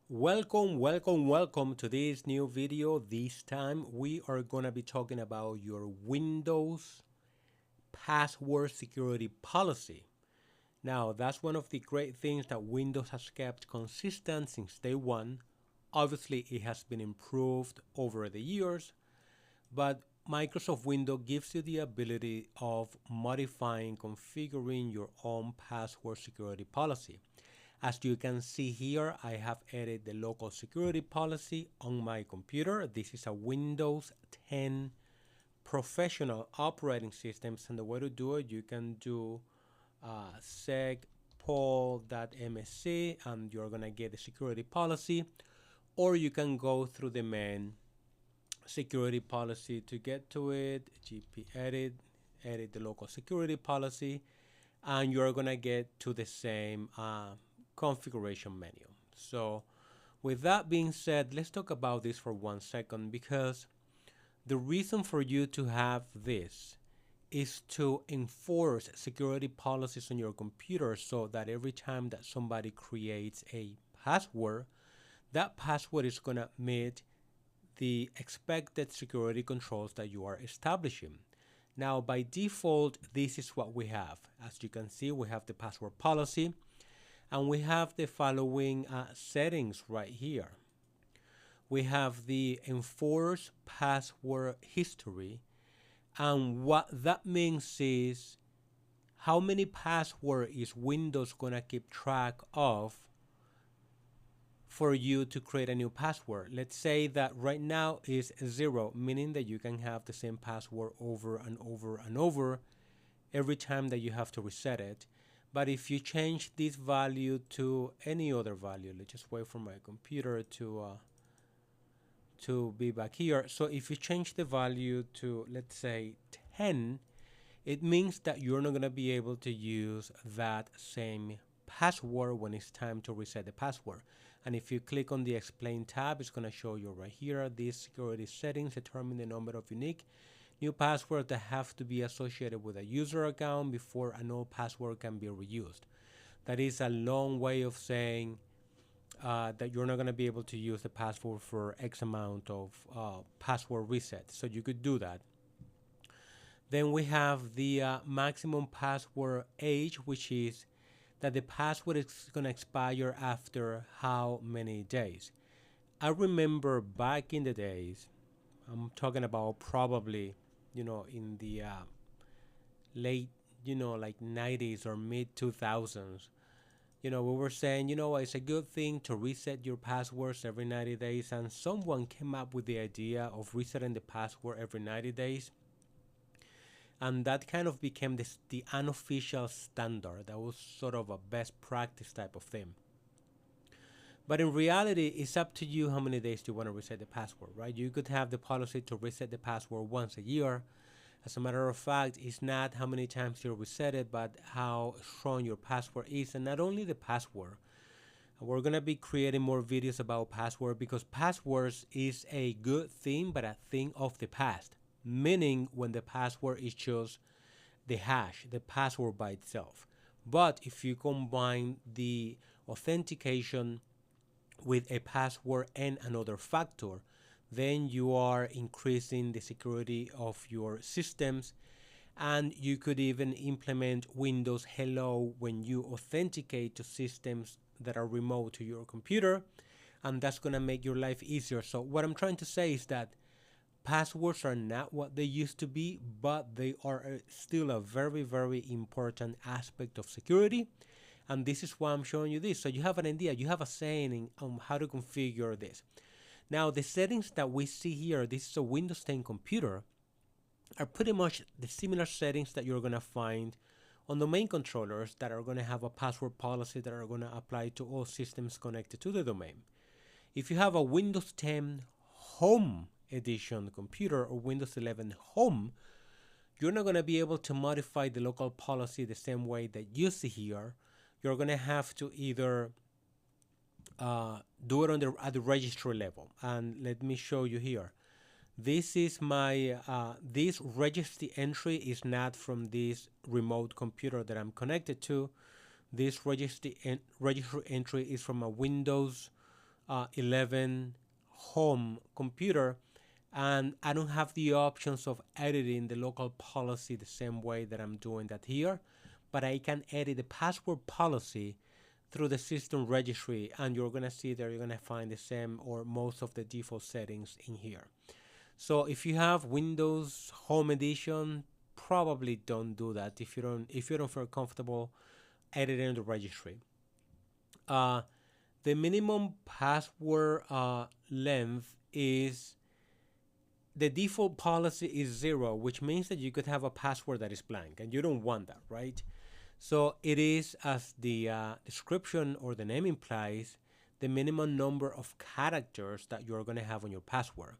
Welcome to this new video. This time we are going to be talking about your Windows password security policy. Now, that's one of the great things that Windows has kept consistent since day one. Obviously, it has been improved over the years, but Microsoft Windows gives you the ability of modifying, configuring your own password security policy. As you can see here, I have added the local security policy on my computer. This is a Windows 10 professional operating system, and the way to do it, you can do segpol.msc and you're gonna get the security policy, or you can go through the main security policy to get to it. gpedit, edit the local security policy, and you're gonna get to the same configuration menu. So with that being said, let's talk about this for 1 second, because the reason for you to have this is to enforce security policies on your computer, so that every time that somebody creates a password, that password is going to meet the expected security controls that you are establishing. Now, by default, this is what we have. As you can see, we have the password policy, and we have the following settings right here. We have the enforce password history, and what that means is how many passwords is Windows gonna keep track of for you to create a new password. Let's say that right now is 0, meaning that you can have the same password over and over and over every time that you have to reset it. But if you change this value to any other value, let's just wait for my computer to be back here. So if you change the value to, let's say, 10, it means that you're not going to be able to use that same password when it's time to reset the password. And if you click on the explain tab, it's going to show you right here, these security settings determine the number of unique new passwords that have to be associated with a user account before an old password can be reused. That is a long way of saying that you're not going to be able to use the password for X amount of password reset. So you could do that. Then we have the maximum password age, which is that the password is going to expire after how many days. I remember back in the days, I'm talking about probably, in the late, like 90s or mid 2000s, we were saying, it's a good thing to reset your passwords every 90 days. And someone came up with the idea of resetting the password every 90 days. And that kind of became the unofficial standard. That was sort of a best practice type of thing. But in reality, it's up to you how many days you want to reset the password, right? You could have the policy to reset the password once a year. As a matter of fact, it's not how many times you reset it, but how strong your password is. And not only the password. We're going to be creating more videos about password, because passwords is a good thing, but a thing of the past. Meaning when the password is just the hash, the password by itself. But if you combine the authentication with a password and another factor, then you are increasing the security of your systems. And you could even implement Windows Hello when you authenticate to systems that are remote to your computer, and that's going to make your life easier. So what I'm trying to say is that passwords are not what they used to be, but they are still a very, very important aspect of security. And this is why I'm showing you this. So you have an idea, you have a saying on how to configure this. Now, the settings that we see here, this is a Windows 10 computer, are pretty much the similar settings that you're going to find on domain controllers that are going to have a password policy that are going to apply to all systems connected to the domain. If you have a Windows 10 Home Edition computer or Windows 11 Home, you're not going to be able to modify the local policy the same way that you see here. You're going to have to either do it at the registry level. And let me show you here. This is my, this registry entry is not from this remote computer that I'm connected to. This registry entry is from a Windows 11 home computer, and I don't have the options of editing the local policy the same way that I'm doing that here, but I can edit the password policy through the system registry, and you're gonna see that you're gonna find the same or most of the default settings in here. So if you have Windows Home Edition, probably don't do that if you don't feel comfortable editing the registry. The minimum password length is, the default policy is 0, which means that you could have a password that is blank, and you don't want that, right? So it is, as the description or the name implies, the minimum number of characters that you're going to have on your password.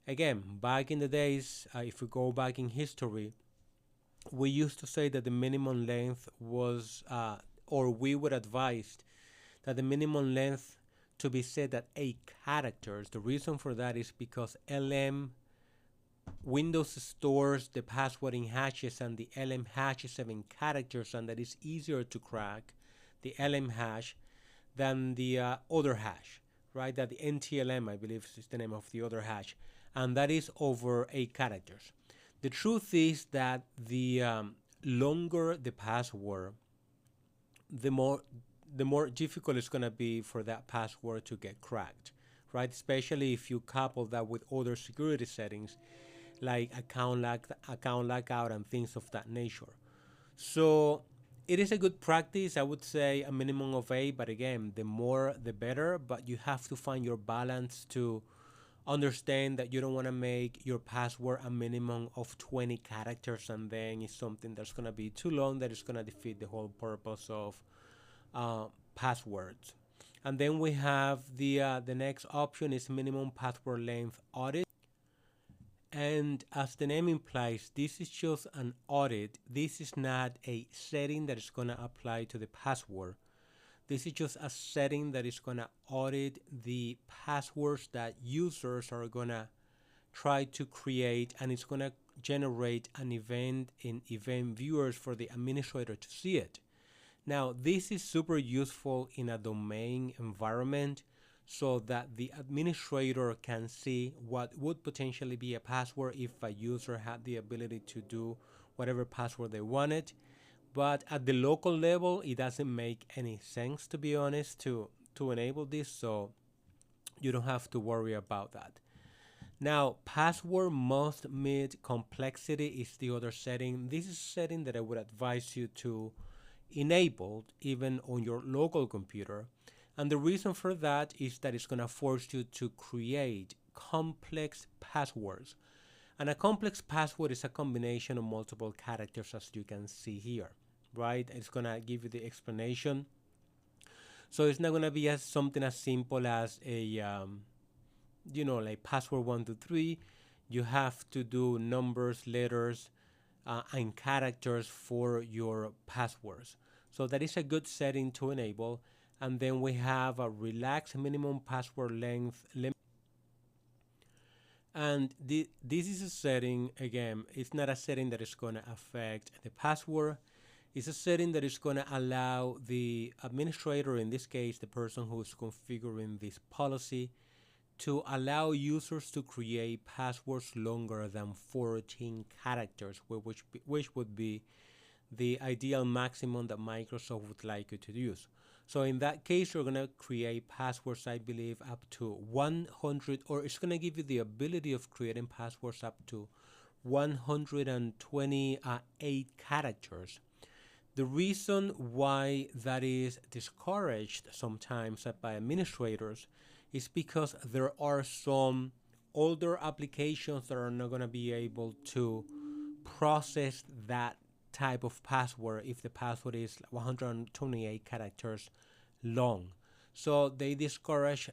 Again, back in the days, if we go back in history, we used to say that the minimum length was, or we would advise that the minimum length to be set at 8 characters. The reason for that is because Windows stores the password in hashes, and the LM hash is 7 characters, and that is easier to crack, the LM hash, than the other hash, right? That the NTLM, I believe, is the name of the other hash, and that is over 8 characters. The truth is that the longer the password, the more difficult it's going to be for that password to get cracked, right? Especially if you couple that with other security settings like account lockout and things of that nature. So it is a good practice. I would say a minimum of 8, but again, the more the better, but you have to find your balance to understand that you don't want to make your password a minimum of 20 characters, and then it's something that's going to be too long that is going to defeat the whole purpose of passwords. And then we have the next option is minimum password length audit. And as the name implies, this is just an audit. This is not a setting that is going to apply to the password. This is just a setting that is going to audit the passwords that users are going to try to create, and it's going to generate an event in event viewers for the administrator to see it. Now, this is super useful in a domain environment so that the administrator can see what would potentially be a password if a user had the ability to do whatever password they wanted. But at the local level, it doesn't make any sense, to be honest, to enable this, so you don't have to worry about that. Now, password must meet complexity is the other setting. This is a setting that I would advise you to enable even on your local computer. And the reason for that is that it's going to force you to create complex passwords. And a complex password is a combination of multiple characters, as you can see here, right? It's going to give you the explanation. So it's not going to be as something as simple as a, like password 123. You have to do numbers, letters, and characters for your passwords. So that is a good setting to enable. And then we have a relaxed minimum password length limit. And this is a setting, again, it's not a setting that is going to affect the password. It's a setting that is going to allow the administrator, in this case, the person who is configuring this policy, to allow users to create passwords longer than 14 characters, which would be the ideal maximum that Microsoft would like you to use. So in that case, you're going to create passwords, I believe, up to 100, or it's going to give you the ability of creating passwords up to 128 characters. The reason why that is discouraged sometimes by administrators is because there are some older applications that are not going to be able to process that type of password if the password is 128 characters long. So they discourage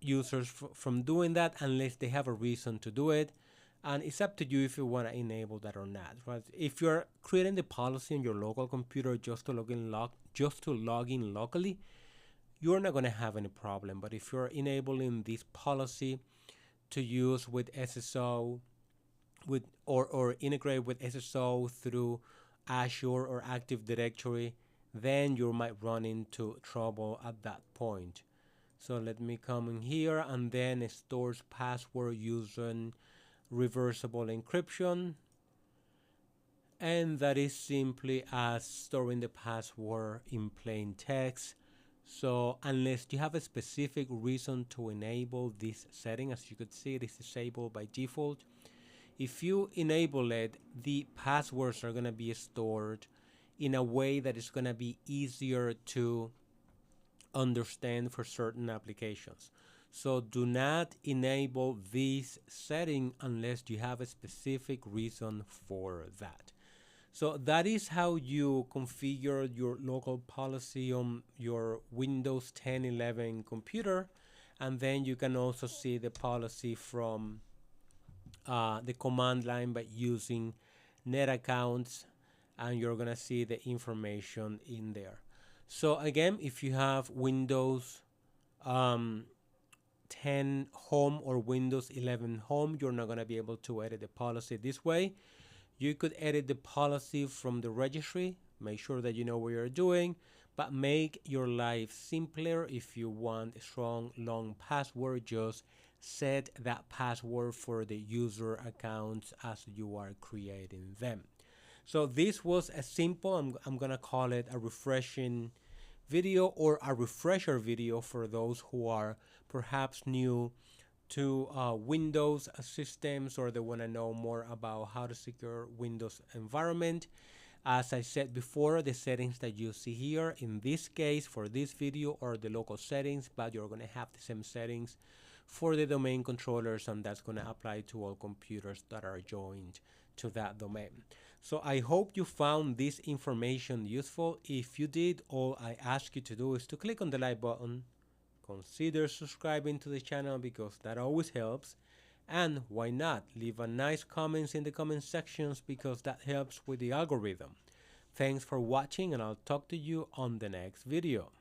users from doing that unless they have a reason to do it. And it's up to you if you want to enable that or not, right? If you're creating the policy on your local computer just to log in locally, you're not going to have any problem. But if you're enabling this policy to use with SSO, or integrate with SSO through Azure or Active Directory, then you might run into trouble at that point. So let me come in here, and then it stores password using reversible encryption. And that is simply as storing the password in plain text. So unless you have a specific reason to enable this setting, as you could see, it is disabled by default. If you enable it, the passwords are going to be stored in a way that is going to be easier to understand for certain applications. So do not enable this setting unless you have a specific reason for that. So that is how you configure your local policy on your Windows 10, 11 computer. And then you can also see the policy from the command line by using net accounts, and you're gonna see the information in there. So again, if you have Windows 10 Home or Windows 11 Home, you're not gonna be able to edit the policy this way. You could edit the policy from the registry. Make sure that you know what you're doing, but make your life simpler. If you want a strong, long password, just set that password for the user accounts as you are creating them. So this was a simple, I'm gonna call it a refreshing video, or a refresher video for those who are perhaps new to Windows systems, or they want to know more about how to secure Windows environment. As I said before, the settings that you see here in this case for this video are the local settings, but you're going to have the same settings for the domain controllers, and that's going to apply to all computers that are joined to that domain. So I hope you found this information useful. If you did, all I ask you to do is to click on the like button, consider subscribing to the channel because that always helps, and why not leave a nice comments in the comment sections because that helps with the algorithm. Thanks for watching, and I'll talk to you on the next video.